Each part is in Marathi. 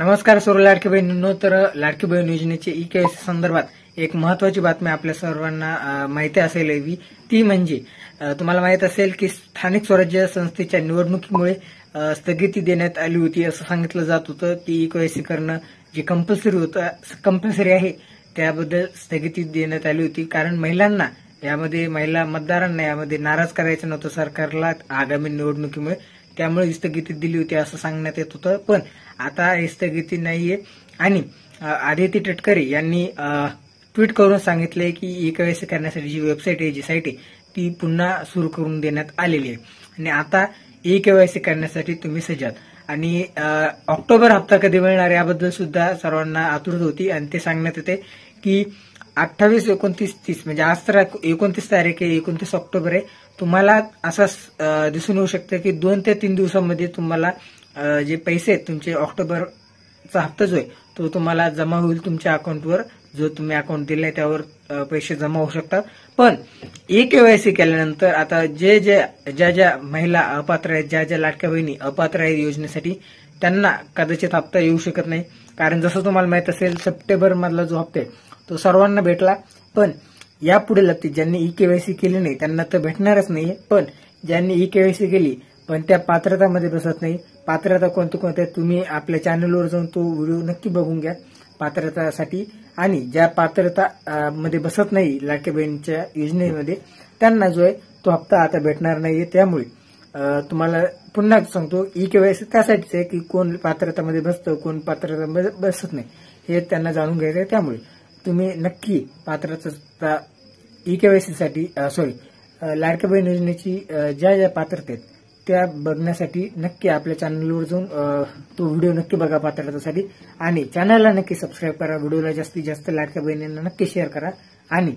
नमस्कार सर्व लाडकी बहिणींनो. तर लाडकी बहीण योजनेचे ई-केवायसी संदर्भात एक महत्वाची बातमी आपल्या सर्वांना माहिती असेल हवी. ती म्हणजे तुम्हाला माहित असेल की स्थानिक स्वराज्य संस्थेच्या निवडणुकीमुळे स्थगिती देण्यात आली होती असं सांगितलं जात होतं की ई-केवायसी करणं जे कंपल्सरी आहे त्याबद्दल स्थगिती देण्यात आली होती. कारण महिला मतदारांना यामध्ये नाराज करायचं नव्हतं सरकारला आगामी निवडणुकीमुळे, त्यामुळे ही स्थगिती दिली होती असं सांगण्यात येत होतं. पण आता ही स्थगिती नाहीये आणि आदिती तटकरे यांनी ट्विट करून सांगितलंय की ई-केवायसी करण्यासाठी जी वेबसाईट आहे, जी साईट आहे ती पुन्हा सुरू करून देण्यात आलेली आहे आणि आता ई-केवायसी करण्यासाठी तुम्ही सज्ज आहात. आणि ऑक्टोबर हप्ता कधी मिळणार याबद्दल सुद्धा सर्वांना आतुरता होती आणि ते सांगण्यात येते की 28, 29, 30 म्हणजे आज तर 29 तारीख आहे, 29 ऑक्टोबर आहे. तुम्हाला असं दिसून येऊ शकतं की 2 ते 3 दिवसांमध्ये तुम्हाला जे पैसे आहेत तुमचे ऑक्टोबरचा हप्ता जो आहे तो तुम्हाला जमा होईल तुमच्या अकाउंटवर. जो तुम्ही अकाउंट दिलाय त्यावर पैसे जमा होऊ शकतात. पण ई-केवायसी केल्यानंतर आता ज्या महिला अपात्र आहेत, ज्या लाडक्या बहिणी अपात्र आहेत योजनेसाठी, त्यांना कदाचित हप्ता येऊ शकत नाही. कारण जसं तुम्हाला माहित असेल सप्टेंबर मधला जो हप्ता आहे तो सर्वांना भेटला. पण यापुढे लागतील ज्यांनी ई-केवायसी केली नाही त्यांना तर भेटणारच नाहीये. पण ज्यांनी ई-केवायसी केली पण त्या पात्रतामध्ये बसत नाही, पात्रता कोणत्या तुम्ही आपल्या चॅनलवर जाऊन तो व्हिडिओ नक्की बघून घ्या पात्रतासाठी. आणि ज्या पात्रता मध्ये बसत नाही लाडक्या बहिणीच्या योजनेमध्ये त्यांना जो आहे तो हप्ता आता भेटणार नाहीये. त्यामुळे तुम्हाला पुन्हा सांगतो ई-केवायसी त्यासाठीच आहे की कोण पात्रतामध्ये बसतं कोण पात्रतामध्ये बसत नाही हे त्यांना जाणून घ्यायचं आहे. त्यामुळे तुम्ही नक्की पात्रता ई-केवायसीसाठी लाडक्या बहीण योजनेची ज्या पात्रता आहेत त्या बघण्यासाठी नक्की आपल्या चॅनलवर जाऊन तो व्हिडिओ नक्की बघा पात्रतेसाठी आणि चॅनलला नक्की सबस्क्राईब करा. व्हिडिओला जास्तीत जास्त लाडक्या बहिणींना नक्की शेअर करा. आणि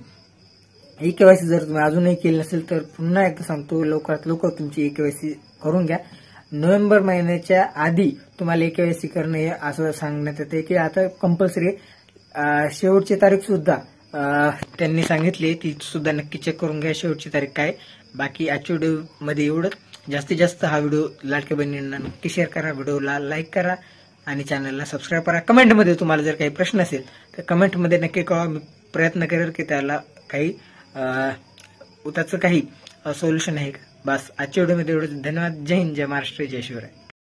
ई-केवायसी जर तुम्ही अजूनही केली नसेल तर पुन्हा एकदा सांगतो लवकरात लवकर तुमची ई-केवायसी करून घ्या. नोव्हेंबर महिन्याच्या आधी तुम्हाला ई-केवायसी करणं हे असं सांगण्यात येते की आता कंपल्सरी शेवटची तारीख सुद्धा त्यांनी सांगितली, ती सुद्धा नक्की चेक करून घ्या शेवटची तारीख काय. बाकी आजच्या व्हिडिओमध्ये एवढंच. जास्तीत जास्त हा व्हिडिओ लाडक्या बहिणींना नक्की शेअर करा, व्हिडिओला लाईक करा आणि चॅनलला सबस्क्राईब करा. कमेंटमध्ये तुम्हाला जर काही प्रश्न असेल तर कमेंटमध्ये नक्की कळवा. मी प्रयत्न करेल की त्याला त्याचं काही सोल्युशन आहे का. बस आजच्या व्हिडिओमध्ये एवढंच. धन्यवाद. जय हिंद, जय महाराष्ट्र, जय शिवराय.